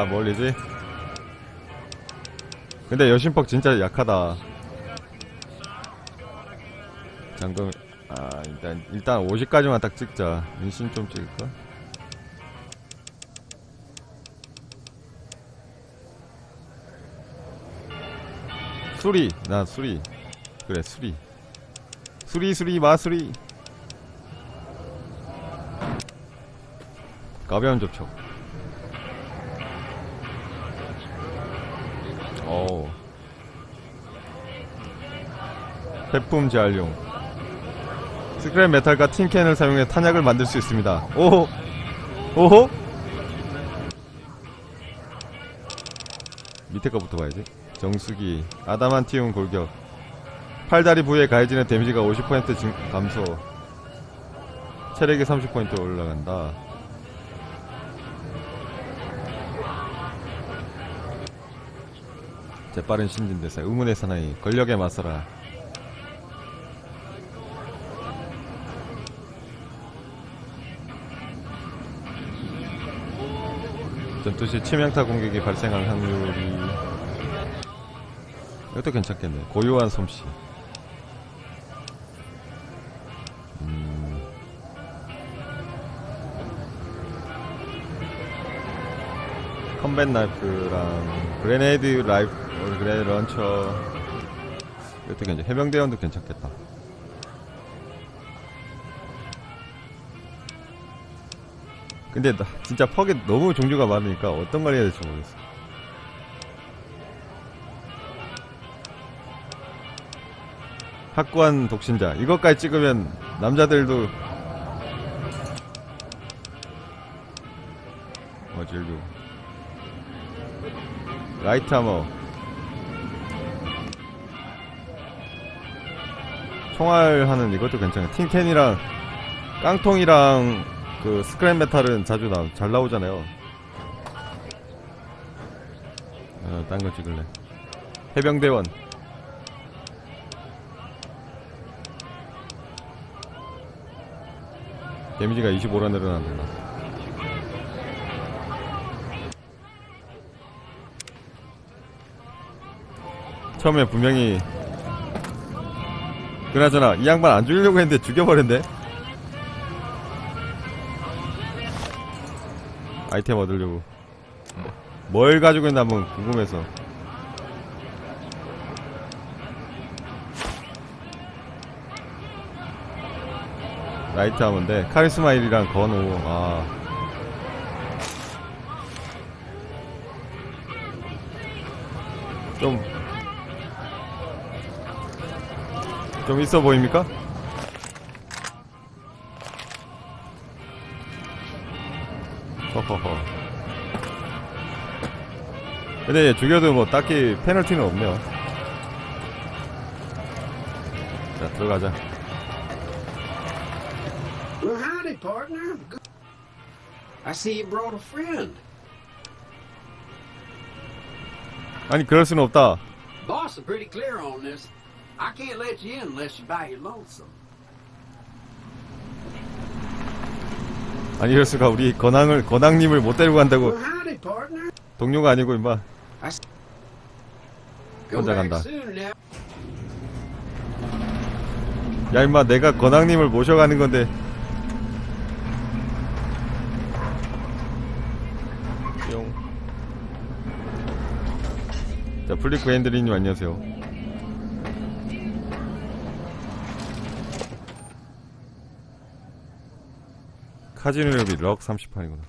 뭘리지? 근데 여신퍽 진짜 약하다. 잠깐, 일단 50까지만 딱 찍자. 인신 좀 찍을까? 수리! 나 수리. 그래, 수리. 수리, 마수리. 가벼운 접촉. 제품 재활용. 스크랩 메탈과 틴캔을 사용해 탄약을 만들 수 있습니다. 오호? 밑에 거부터 봐야지. 정수기. 아담한티움 골격. 팔다리 부위에 가해지는 데미지가 50% 감소. 체력이 30% 올라간다. 재빠른 신진대사. 의문의 사나이. 권력에 맞서라. 전투 시 치명타 공격이 발생할 확률이. 이것도 괜찮겠네. 고요한 솜씨. 컴뱃 나이프랑 그레네이드 그레네이드 런처. 이것도 괜찮아. 해병대원도 괜찮겠다. 근데 나 진짜 퍽이 너무 종류가 많으니까 어떤 걸 해야 될지 모르겠어. 확고한 독신자. 이것까지 찍으면 남자들도 진료. 라이트 아머. 총알하는 이것도 괜찮아. 틴캔이랑 깡통이랑 그 스크랩 메탈은 자주 잘 나오잖아요. 딴 거 찍을래. 해병대원. 데미지가 25로 늘어난다. 처음에 분명히 그나저나 이 양반 안 죽이려고 했는데 죽여버렸네. 아이템 얻으려고. 뭘 가지고 있나 한번 궁금해서. 라이트 하면데 카리스마 1이랑 건호. 좀 있어 보입니까? 허허허. 근데 얘 죽여도 뭐 딱히 페널티는 없네요. 자, 들어가자. Well, howdy, partner. I see you brought a friend. 아니, 그럴 수는 없다. Boss is pretty clear on this. I can't let you in unless you buy your lonesome. 아니, 이럴 수가. 우리 건왕님을 못 데리고 간다고. Well, howdy, partner. 동료가 아니고 임마. 혼자 간다. 야 임마, 내가 건왕님을 모셔가는 건데. 뿅. 자, 플리크 핸드리님 안녕하세요. 카지노 랩이 럭 30판이구나.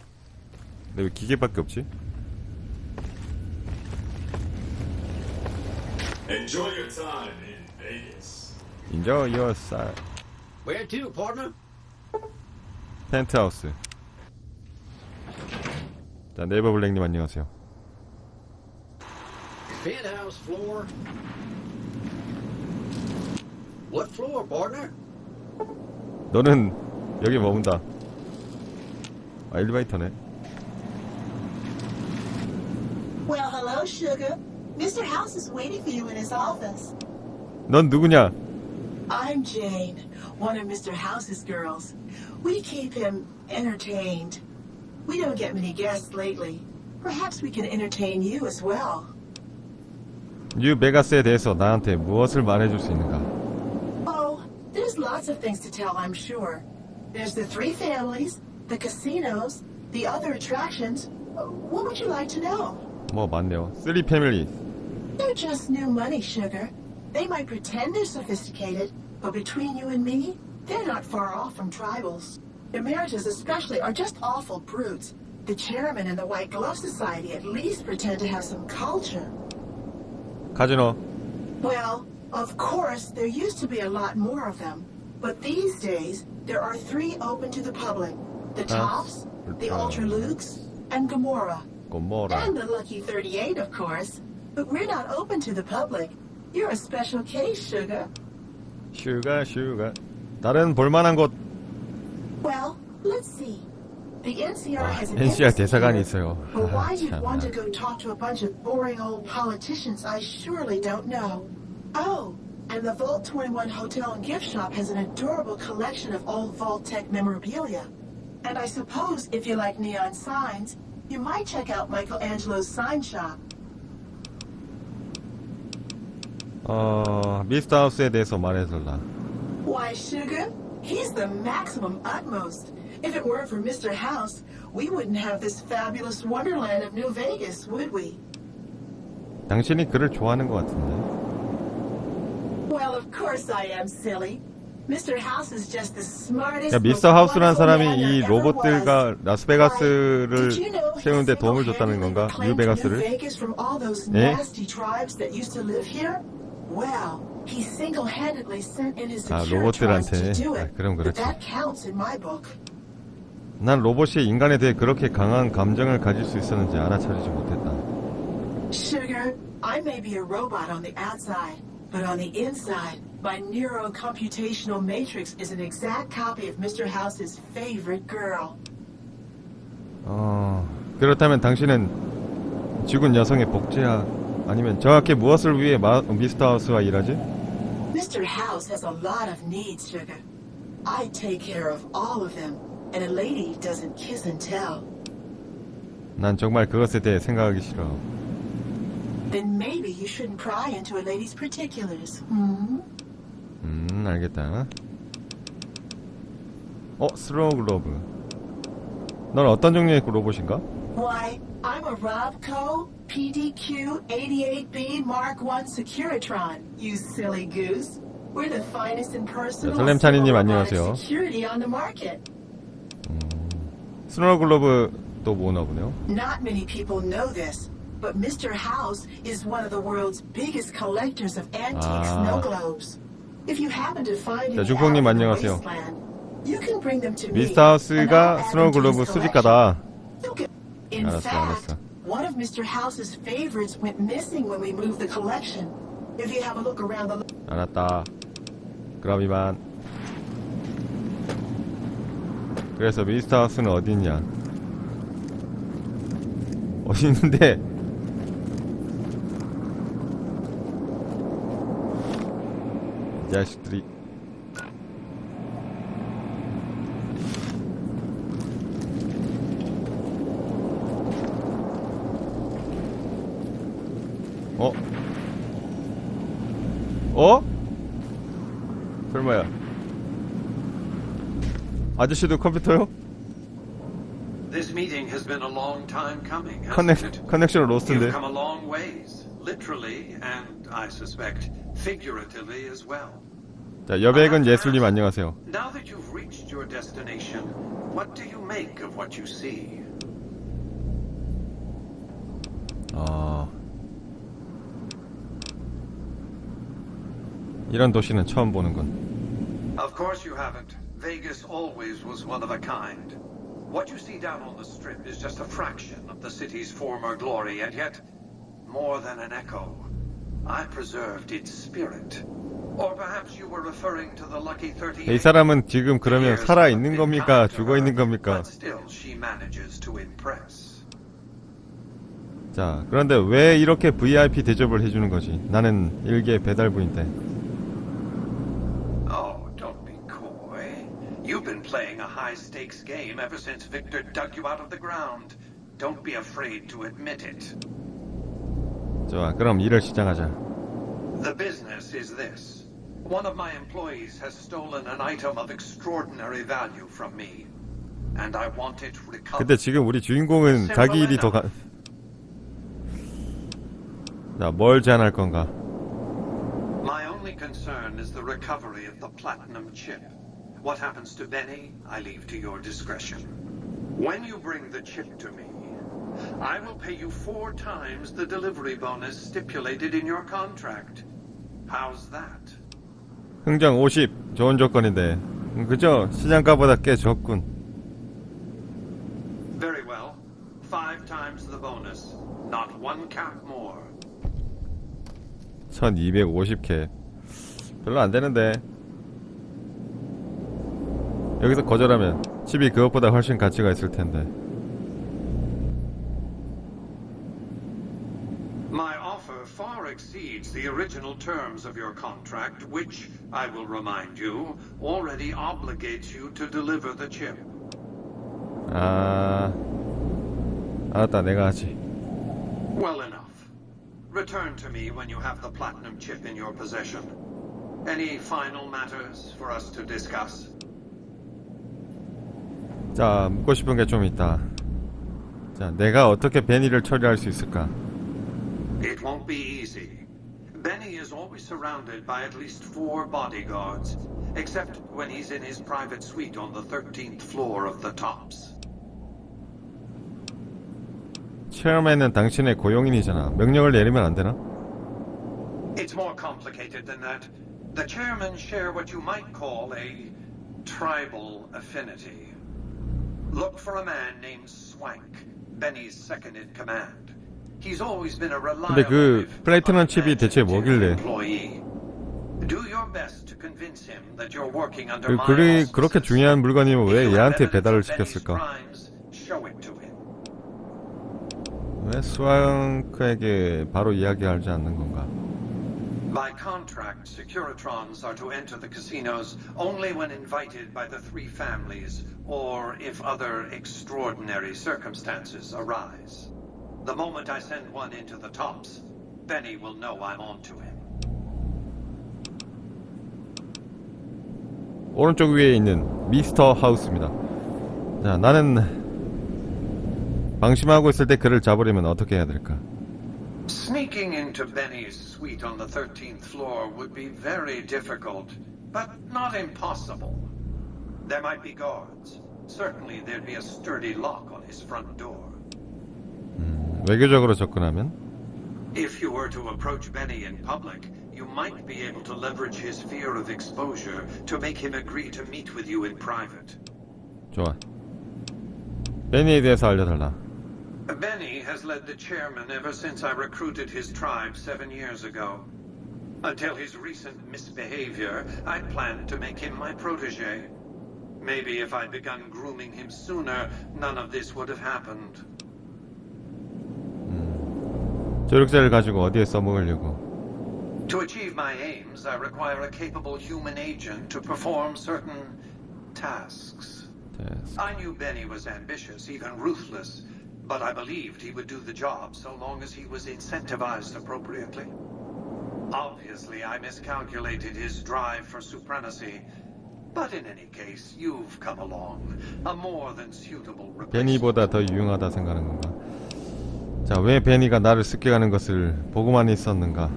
근데 왜 기계밖에 없지? Enjoy your time in Vegas. Enjoy your time. Where to, partner? 펜트하우스. 자, 네이버 블랙님 안녕하세요. Penthouse floor. What floor, partner? 너는 여기 머문다. 엘리베이터네. Well, hello, sugar. Mr. House is waiting for you in his office. 넌 누구냐? I'm Jane. one of Mr. House's girls. We keep him entertained. We don't get many guests lately. Perhaps we can entertain you as well. 뉴베가스에 대해서 나한테 무엇을 말해줄 수 있는가? Oh, there's lots of things to tell, I'm sure. There's the three families, the casinos, the other attractions. What would you like to know? 뭐 많네요. 3 패밀리. They're just new money, sugar. They might pretend they're sophisticated, but between you and me, they're not far off from tribals. Emeritus especially are just awful brutes. The chairman and the White Glove Society at least pretend to have some culture. 카지노. Well, of course, there used to be a lot more of them. But these days, there are 3 open to the public. The Tops, the Ultralukes, and Gomorrah. 고모라. And the Lucky 38, of course. But we're not open to the public. You're a special case, sugar. 슈가. 다른 볼만한 곳. Well, let's see. The NCR has an NCR embassy 대사관이 here. 있어요. But why you'd 참. want to go talk to a bunch of boring old politicians, I surely don't know. Oh, and the Vault 21 Hotel and Gift Shop has an adorable collection of old Vault-Tec memorabilia. And I suppose if you like neon signs, you might check out Michelangelo's sign shop. 미스터 하우스에 대해서 말해달라. Why, sugar? He's the maximum utmost. If it weren't for Mr. House, we wouldn't have this fabulous wonderland of New Vegas, would we? 당신이 그를 좋아하는 것 같은데. Well, of course I am, silly. Mr. House is just the smartest. 야, 미스터 하우스라는 사람이 이 로봇들과 라스베가스를 세우는데 도움을 줬다는 건가? 뉴베가스를? 예? Well, he single-handedly sent in his 아, secure tribes 로봇들한테. to do 아, it. 그럼 But 그렇지. that counts in my book. 난 로봇이 인간에 대해 그렇게 강한 감정을 가질 수 있었는지 알아차리지 못했다. Sugar, I may be a robot on the outside, but on the inside, my neuro-computational matrix is an exact copy of Mr. House's favorite girl. 그렇다면 당신은 죽은 여성의 복제야? 아니면 정확히 무엇을 위해 미스터 하우스와 일하지? Mr. House has a lot of needs, Sugar. I take care of all of them, and a lady doesn't kiss and tell. 난 정말 그것에 대해 생각하기 싫어. Then maybe you shouldn't pry into a lady's particulars. 알겠다. 스로우 글로브. 넌 어떤 종류의 로봇인가? Why, I'm a Robco PDQ-88B Mark I Securitron, you silly goose. We're the finest in personal 설렘찬이님 civil 안녕하세요. robotic security on the market. 스로우 글로브 또 뭐나 보네요. Not many people know this, but Mr. House is one of the world's biggest collectors of antique snow globes. If you happen to find 자, any 중콩님 out in the 안녕하세요. wasteland, you can bring them to me. 미스터 하우스가 스노우 글로브 수집가다. In 알았어, fact, 알았어. one of Mr. House's favorites went missing when we moved the collection. If you have a look around the 알았다. 그럼 이만. 그래서 미스터 하우스는 어디 있냐? 어디 있는데? 이 자식들이. 설마야. 아저씨도 컴퓨터요? This meeting has been a long time coming, hasn't it? 커넥션 로스트인데. You've come a long ways, literally, and I suspect figuratively as well. 자, 여백은 예술님 안녕하세요. Now that you've reached your destination, what do you make of what you see? 이런 도시는 처음 보는군. Of course you haven't. Vegas always was one of a kind. What you see down on the strip is just a fraction of the city's former glory, and yet, more than an echo, I preserved its spirit. Or perhaps you were referring to the lucky 38. 이 사람은 지금 그러면 살아 있는 겁니까? 죽어 있는 겁니까? But still, she manages to impress. 자, 그런데 왜 이렇게 VIP 대접을 해주는 거지? 나는 일개 배달부인데. Oh, don't be coy. high-stakes game ever since Victor dug you out of the ground. Don't be afraid to admit it. 좋아, 그럼 일을 시작하자. The business is this. One of my employees has stolen an item of extraordinary value from me, and I want it recovered. 근데 지금 우리 주인공은 자기 일이 더 자, 뭘 제안할 건가? My only concern is the recovery of the platinum chip. What happens to Benny, I leave to your discretion. When you bring the chip to me, I will pay you 4 times the delivery bonus stipulated in your contract. How's that? 흥정 50 좋은 조건인데 그죠? 시장가보다 꽤 적군. Very well. 5 times the bonus. Not 1 cap more. 1250K 별로 안되는데 여기서 거절하면 칩이 그것보다 훨씬 가치가 있을텐데. My offer far exceeds the original terms of your contract, which, I will remind you, already obligates you to deliver the chip. 아... 알았다, 내가 하지. Well enough. Return to me when you have the platinum chip in your possession. Any final matters for us to discuss? 자, 묻고 싶은 게 좀 있다. 자, 내가 어떻게 베니를 처리할 수 있을까? It won't be easy. Benny is always surrounded by at least 4 bodyguards, except when he's in his private suite on the 13th floor of the Tops. 체어맨은 당신의 고용인이잖아. 명령을 내리면 안 되나? It's more complicated than that. The chairmen share what you might call a tribal affinity. Look for a man named Swank, Benny's second in command. He's always been a 근데 그 reliable 플래티넘 칩이 대체 뭐길래? employee. Do your best to convince him that you're working under my 그렇게 auspices. 중요한 물건이면 왜 If you have 얘한테 evidence 배달을 of Benny's 시켰을까? crimes, show it to him. 왜 스와크에게 바로 이야기하지 않는 건가? By contract, Securitrons are to enter the casinos only when invited by the 3 families or if other extraordinary circumstances arise. The moment I send one into the Tops, Benny will know I'm on to him. 오른쪽 위에 있는 미스터 하우스입니다. 자, 나는 방심하고 있을 때 그를 잡으려면 어떻게 해야 될까? Sneaking into Benny's suite on the 13th floor would be very difficult, but not impossible. There might be guards. Certainly there'd be a sturdy lock on his front door. 외교적으로 접근하면? If you were to approach Benny in public, you might be able to leverage his fear of exposure to make him agree to meet with you in private. 좋아. 베니에 대해서 알려달라. Benny has led the chairman ever since I recruited his tribe 7 years ago. Until his recent misbehavior, I planned to make him my protege. Maybe if I'd begun grooming him sooner, none of this would have happened. 조력자를 가지고 어디에 써먹으려고? To achieve my aims, I require a capable human agent to perform certain tasks. I knew Benny was ambitious, even ruthless, but I believed he would do the job so long as he was incentivized appropriately. Obviously, I miscalculated his drive for supremacy, but in any case, you've come along, a more than suitable replacement. 베니보다 더 유용하다 생각하는 건가? 자, 왜 베니가 나를 습격하는 것을 보고만 있었는가?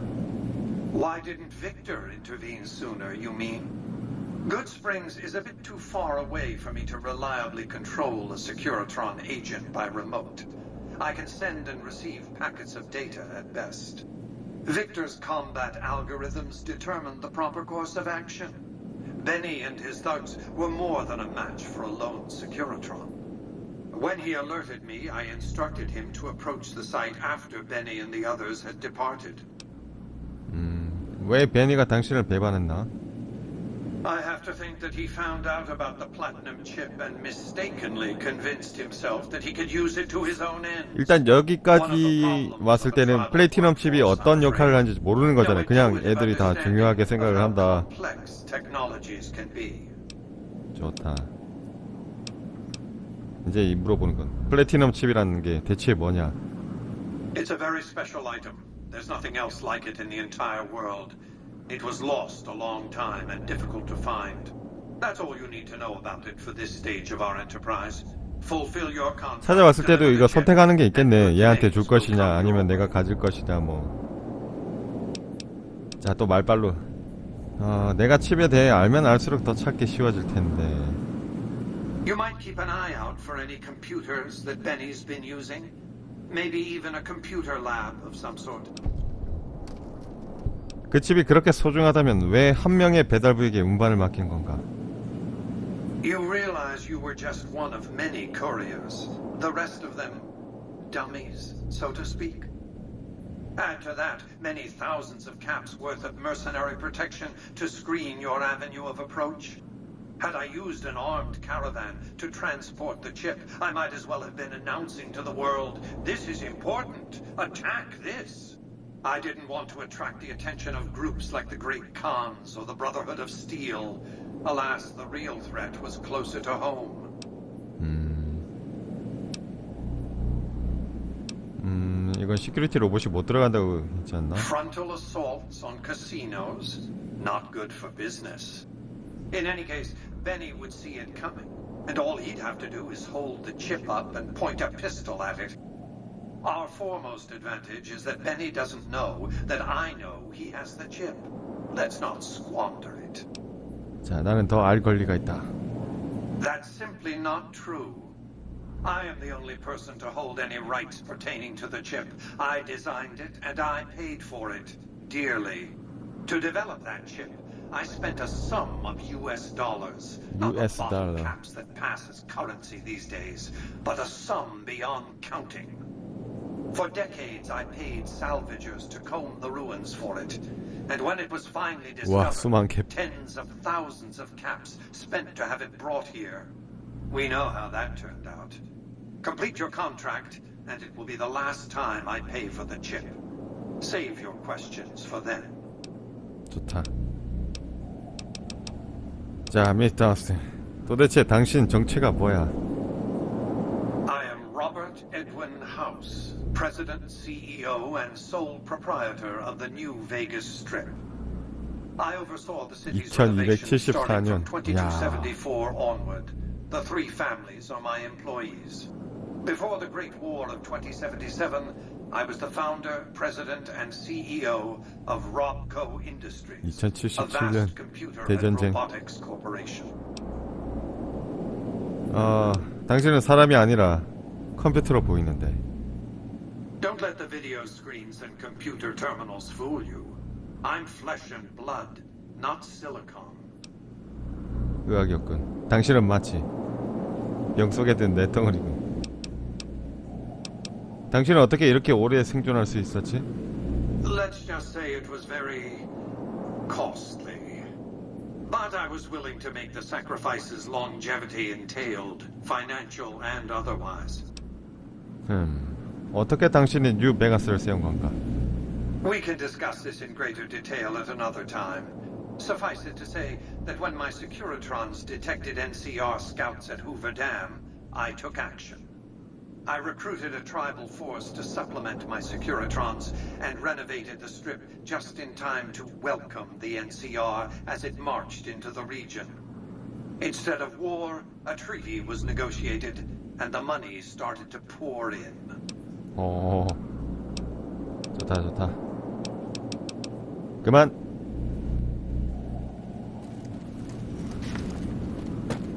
Why didn't Victor intervene sooner, you mean? Good Springs is a bit too far away for me to reliably control a Securitron agent by remote. I can send and receive packets of data at best. Victor's combat algorithms determined the proper course of action. Benny and his thugs were more than a match for a lone Securitron. When he alerted me, I instructed him to approach the site after Benny and the others had departed. 왜 베니가 당신을 배반했나? I have to think that he found out about the platinum chip and mistakenly convinced himself that he could use it to his own end. 일단 여기까지 왔을 때는 플래티넘 칩이 어떤 역할을 하는지 모르는 거잖아요. 그냥 애들이 다 중요하게 생각을 한다. 좋다. 이제 물어보는 건 플래티넘 칩이라는 게 대체 뭐냐. It's a very special item. There's nothing else like it in the entire world. It was lost a long time and difficult to find. That's all you need to know about it for this stage of our enterprise. Fulfill your contract. 찾아왔을 때도 이거 선택하는 게 있겠네. 얘한테 줄 것이냐 아니면 내가 가질 것이냐 뭐. 자, 또 말빨로. 내가 칩에 대해 알면 알수록 더 찾기 쉬워질 텐데. You might keep an eye out for any computers that Benny's been using. Maybe even a computer lab of some sort. 그 칩이 그렇게 소중하다면 왜 한 명의 배달부에게 운반을 맡긴 건가? You realize you were just one of many couriers. The rest of them, dummies, so to speak. Add to that many thousands of caps worth of mercenary protection to screen your avenue of approach. Had I used an armed caravan to transport the chip, I might as well have been announcing to the world, this is important, attack this. I didn't want to attract the attention of groups like the Great Khans or the Brotherhood of Steel. Alas, the real threat was closer to home. 이건 시큐리티 로봇이 못 들어간다고 했지 않나? Frontal assaults on casinos, not good for business. In any case, Benny would see it coming, and all he'd have to do is hold the chip up and point a pistol at it. Our foremost advantage is that Benny doesn't know that I know he has the chip. Let's not squander it. 자, 나는 더 알 권리가 있다. That's simply not true. I am the only person to hold any rights pertaining to the chip. I designed it and I paid for it dearly. To develop that chip, I spent a sum of US dollars. Not the bottle caps that pass as currency these days, but a sum beyond counting. For decades, I paid salvagers to comb the ruins for it. And when it was finally discovered, tens of thousands of caps spent to have it brought here. We know how that turned out. Complete your contract, and it will be the last time I pay for the chip. Save your questions for then. 좋다. 자, 미스터 하우스. 도대체 당신 정체가 뭐야? I am Robert Edwin House, President, CEO, and sole proprietor of the New Vegas Strip. I oversaw the city's renovation starting from 2274 onward. The three families are my employees. Before the Great War of 2077, I was the founder, president, and CEO of Robco Industries, a vast computer and robotics corporation. 당신은 사람이 아니라 컴퓨터로 보이는데. Don't let the video screens and computer terminals fool you. I'm flesh and blood, not silicon. 의학이었군. 당신은 마치 영 속에 든 내 덩어리군. 당신은 어떻게 이렇게 오래 생존할 수 있었지? Let's just say it was very costly. But I was willing to make the sacrifices longevity entailed, financial and otherwise. 어떻게 당신이 뉴베가스를 세운 건가? We can discuss this in greater detail at another time. Suffice it to say that when my Securitrons detected NCR scouts at Hoover Dam, I took action. I recruited a tribal force to supplement my Securitrons and renovated the Strip just in time to welcome the NCR as it marched into the region. Instead of war, a treaty was negotiated and the money started to pour in. 좋다 좋다. 그만.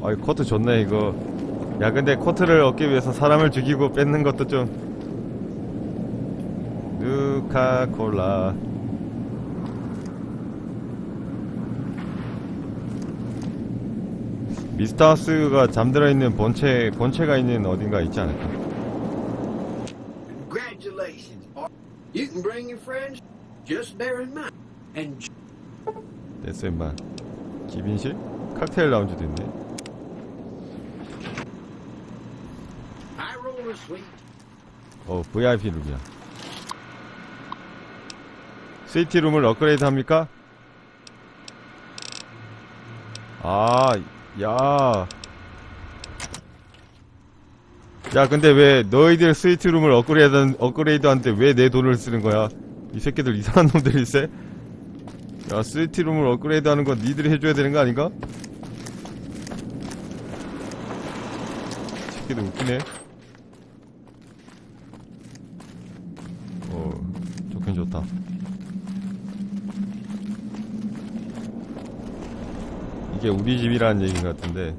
어이, 코트 좋네 이거. 야, 근데 코트를 얻기 위해서 사람을 죽이고 뺏는 것도 좀. 누카콜라. 미스터 하우스가 잠들어 있는 본체가 있는 어딘가 있지 않을까? Congratulations. You can bring your friends. Just bear in mind. And 됐어 임마. 기빈실? 칵테일 라운지도 있네. I roll a sweet. VIP 룸이야. 스위티 룸을 업그레이드 합니까? 야. 야 근데 왜 너희들 스위트룸을 업그레이드하는데 왜 내 돈을 쓰는 거야? 이 새끼들 이상한 놈들일세? 야 스위트룸을 업그레이드하는 건 니들이 해줘야 되는 거 아닌가? 새끼들 웃기네. 좋긴 좋다. 이게 우리 집이라는 얘기인 것 같은데.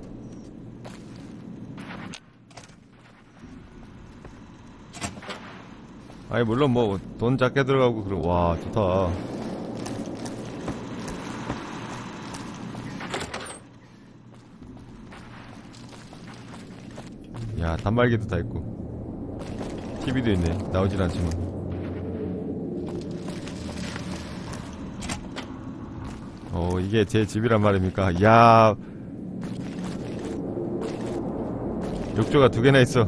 아니 물론 뭐 돈 작게 들어가고 그래. 와 좋다. 야 단말기도 다 있고 TV도 있네. 나오질 않지만. 이게 제 집이란 말입니까? 야 욕조가 2개나 있어.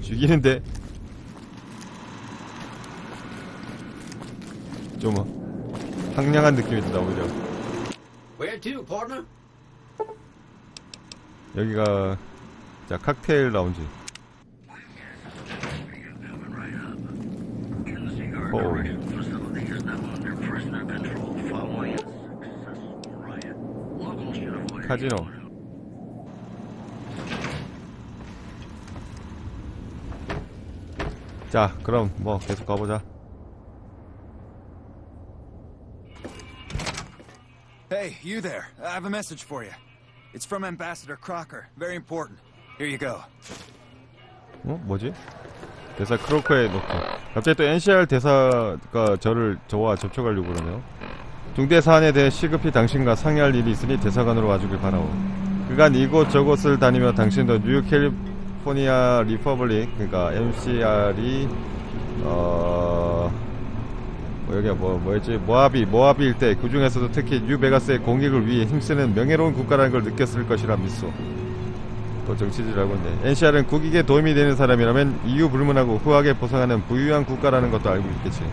죽이는데? 좀 황량한 느낌이 든다 오히려. Where to, partner? 여기가 자 칵테일 라운지. 카지노. 자 그럼 뭐 계속 가보자. Hey, you there. I have a message for you. It's from Ambassador Crocker. Very important. Here you go. 뭐지? 대사 크로커에 넣고. 갑자기 또 NCR 대사가 저와 접촉하려고 그러네요. 중대 사안에 대해 시급히 당신과 상의할 일이 있으니 대사관으로 와주길 바라오. 그간 이곳저곳을 다니며 당신도 뉴욕 캘리포니아 리퍼블릭, 그러니까 MCR이 여기가 뭐였지? 모하비 일대, 그 중에서도 특히 뉴베가스의 공익을 위해 힘쓰는 명예로운 국가라는 걸 느꼈을 것이라 믿소. 또 정치질하고 있네. NCR은 국익에 도움이 되는 사람이라면 이유 불문하고 후하게 보상하는 부유한 국가라는 것도 알고 있겠지.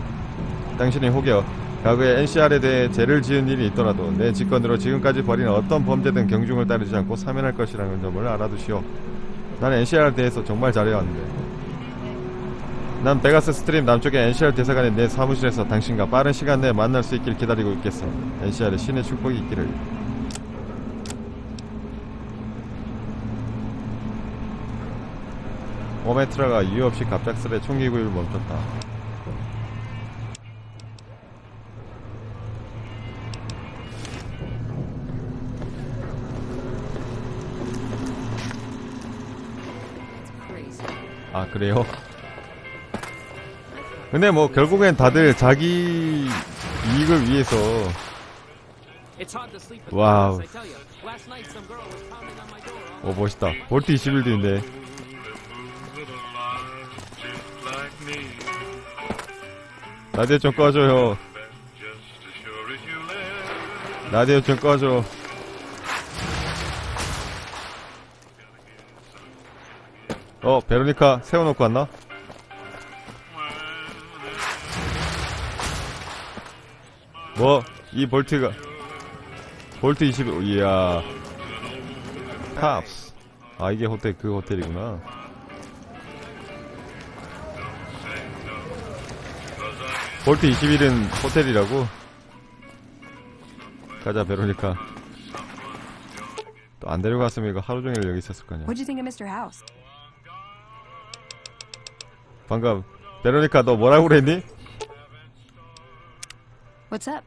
당신이 혹여 과거에 NCR에 대해 죄를 지은 일이 있더라도 내 직권으로 지금까지 벌인 어떤 범죄든 경중을 따르지 않고 사면할 것이라는 점을 알아두시오. 난 NCR에 대해서 정말 잘해왔는데. 난 베가스 스트립 남쪽의 NCR 대사관의 내 사무실에서 당신과 빠른 시간 내에 만날 수 있길 기다리고 있겠어. NCR의 신의 축복이 있기를. 오메트라가 이유 없이 갑작스레 총기 구입을 멈췄다. 아 그래요? 근데 뭐 결국엔 다들 자기 이익을 위해서. 와우. 오 멋있다. 볼트 21도 있네. 라디오 좀 꺼줘요. 라디오 좀 꺼줘. 베로니카 세워놓고 왔나? 이 볼트가 볼트 21. 이야 탑스. 아 이게 호텔, 그 호텔이구나. 볼트 21은 호텔이라고? 가자 베로니카. 또 안 데려갔으면 이거 하루종일 여기 있었을 거냐. What'd you think of Mr. House? 방금 베로니카 너 뭐라고 그랬니? What's up?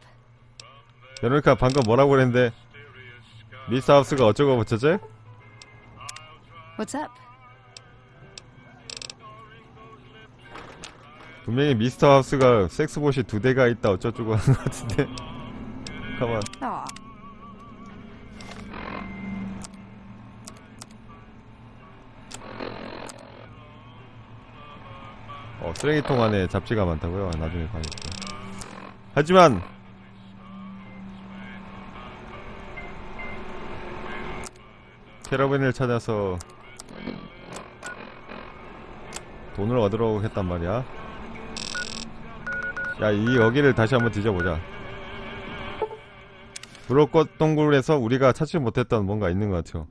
베로니카 방금 뭐라고 그랬는데 미스터 하우스가 어쩌고 저쩌지? What's up? 분명히 미스터 하우스가 섹스봇이 2대가 있다 어쩌고저쩌고 하는 것 같은데. 가만. Aw. 쓰레기통 안에 잡지가 많다고요? 나중에 봐야겠다. 하지만 캐러밴을 찾아서 돈을 얻으러 했단 말이야. 야, 여기를 다시 한번 뒤져보자. 브로꽃 동굴에서 우리가 찾지 못했던 뭔가 있는 것 같아요.